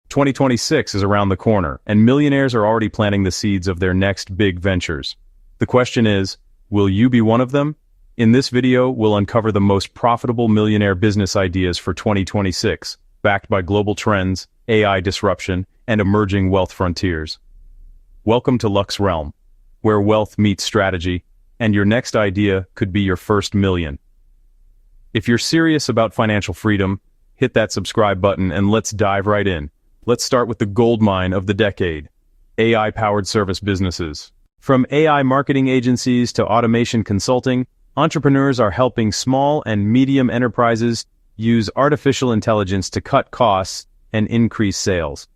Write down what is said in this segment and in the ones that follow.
2026 is around the corner, and millionaires are already planting the seeds of their next big ventures. The question is, will you be one of them? In this video, we'll uncover the most profitable millionaire business ideas for 2026, backed by global trends, AI disruption, and emerging wealth frontiers. Welcome to Luxe Realm, where wealth meets strategy, and your next idea could be your first million. If you're serious about financial freedom, hit that subscribe button and let's dive right in. Let's start with the goldmine of the decade, AI-powered service businesses. From AI marketing agencies to automation consulting, entrepreneurs are helping small and medium enterprises use artificial intelligence to cut costs and increase sales.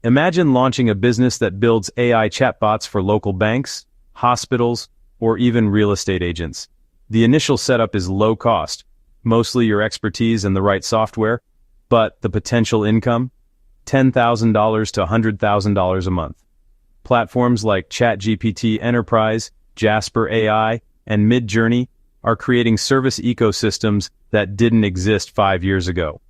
Imagine launching a business that builds AI chatbots for local banks, hospitals, or even real estate agents. The initial setup is low cost, mostly your expertise and the right software, but the potential income? $10,000 to $100,000 a month. Platforms like ChatGPT Enterprise, Jasper AI, and Midjourney are creating service ecosystems that didn't exist 5 years ago.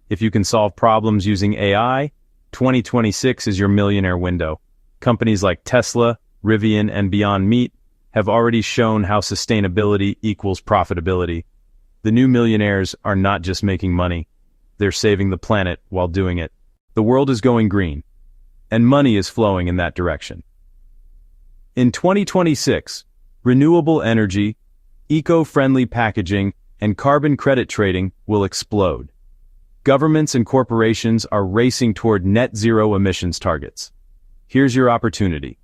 If you can solve problems using AI, 2026 is your millionaire window. Companies like Tesla, Rivian, and Beyond Meat have already shown how sustainability equals profitability. The new millionaires are not just making money, they're saving the planet while doing it. The world is going green, and money is flowing in that direction. In 2026, renewable energy, eco-friendly packaging, and carbon credit trading will explode. Governments and corporations are racing toward net zero emissions targets. Here's your opportunity.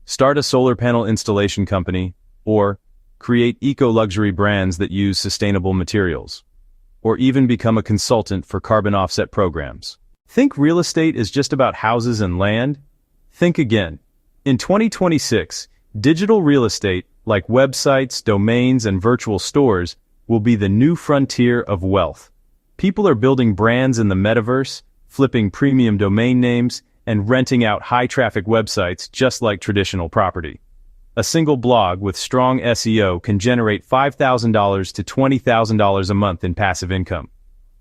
Start a solar panel installation company, or create eco-luxury brands that use sustainable materials, or even become a consultant for carbon offset programs. Think real estate is just about houses and land? Think again. In 2026, digital real estate, like websites, domains, and virtual stores, will be the new frontier of wealth. People are building brands in the metaverse, flipping premium domain names, and renting out high-traffic websites just like traditional property. A single blog with strong SEO can generate $5,000 to $20,000 a month in passive income.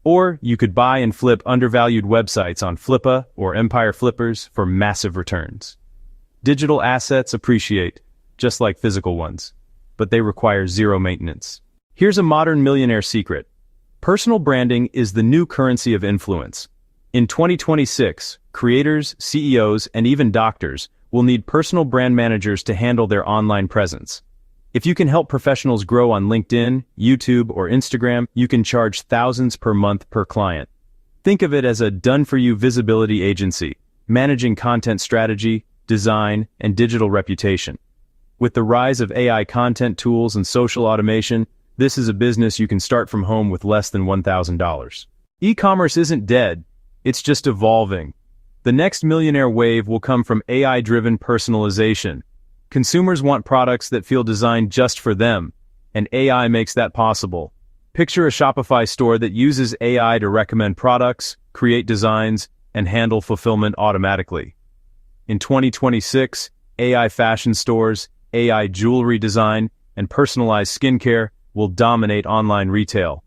Or you could buy and flip undervalued websites on Flippa or Empire Flippers for massive returns. Digital assets appreciate, just like physical ones, but they require zero maintenance. Here's a modern millionaire secret. Personal branding is the new currency of influence. In 2026, creators, CEOs, and even doctors will need personal brand managers to handle their online presence. If you can help professionals grow on LinkedIn, YouTube, or Instagram, you can charge thousands per month per client. Think of it as a done-for-you visibility agency, managing content strategy, design, and digital reputation. With the rise of AI content tools and social automation, this is a business you can start from home with less than $1,000. E-commerce isn't dead, it's just evolving. The next millionaire wave will come from AI-driven personalization. Consumers want products that feel designed just for them, and AI makes that possible. Picture a Shopify store that uses AI to recommend products, create designs, and handle fulfillment automatically. In 2026, AI fashion stores, AI jewelry design, and personalized skincare will dominate online retail.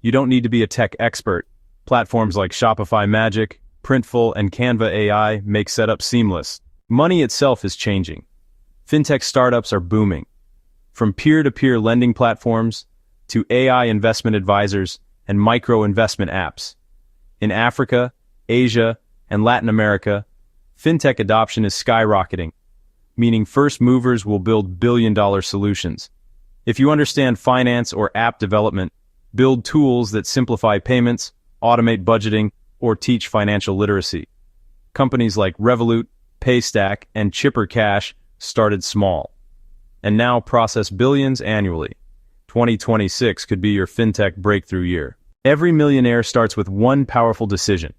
You don't need to be a tech expert. Platforms like Shopify Magic, Printful, and Canva AI make setup seamless. Money itself is changing. Fintech startups are booming. From peer-to-peer lending platforms to AI investment advisors and micro-investment apps. In Africa, Asia, and Latin America, fintech adoption is skyrocketing, meaning first movers will build billion-dollar solutions. If you understand finance or app development, build tools that simplify payments, automate budgeting, or teach financial literacy. Companies like Revolut, Paystack, and Chipper Cash started small, and now process billions annually. 2026 could be your fintech breakthrough year. Every millionaire starts with one powerful decision: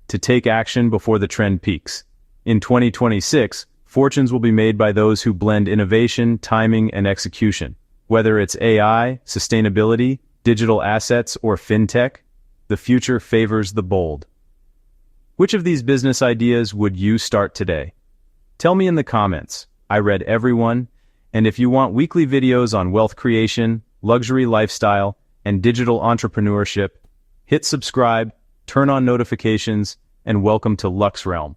to take action before the trend peaks. In 2026, fortunes will be made by those who blend innovation, timing, and execution. Whether it's AI, sustainability, digital assets, or fintech, the future favors the bold. Which of these business ideas would you start today? Tell me in the comments. I read every one, and if you want weekly videos on wealth creation, luxury lifestyle, and digital entrepreneurship, hit subscribe, turn on notifications, and welcome to Luxe Realm,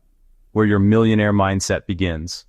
where your millionaire mindset begins.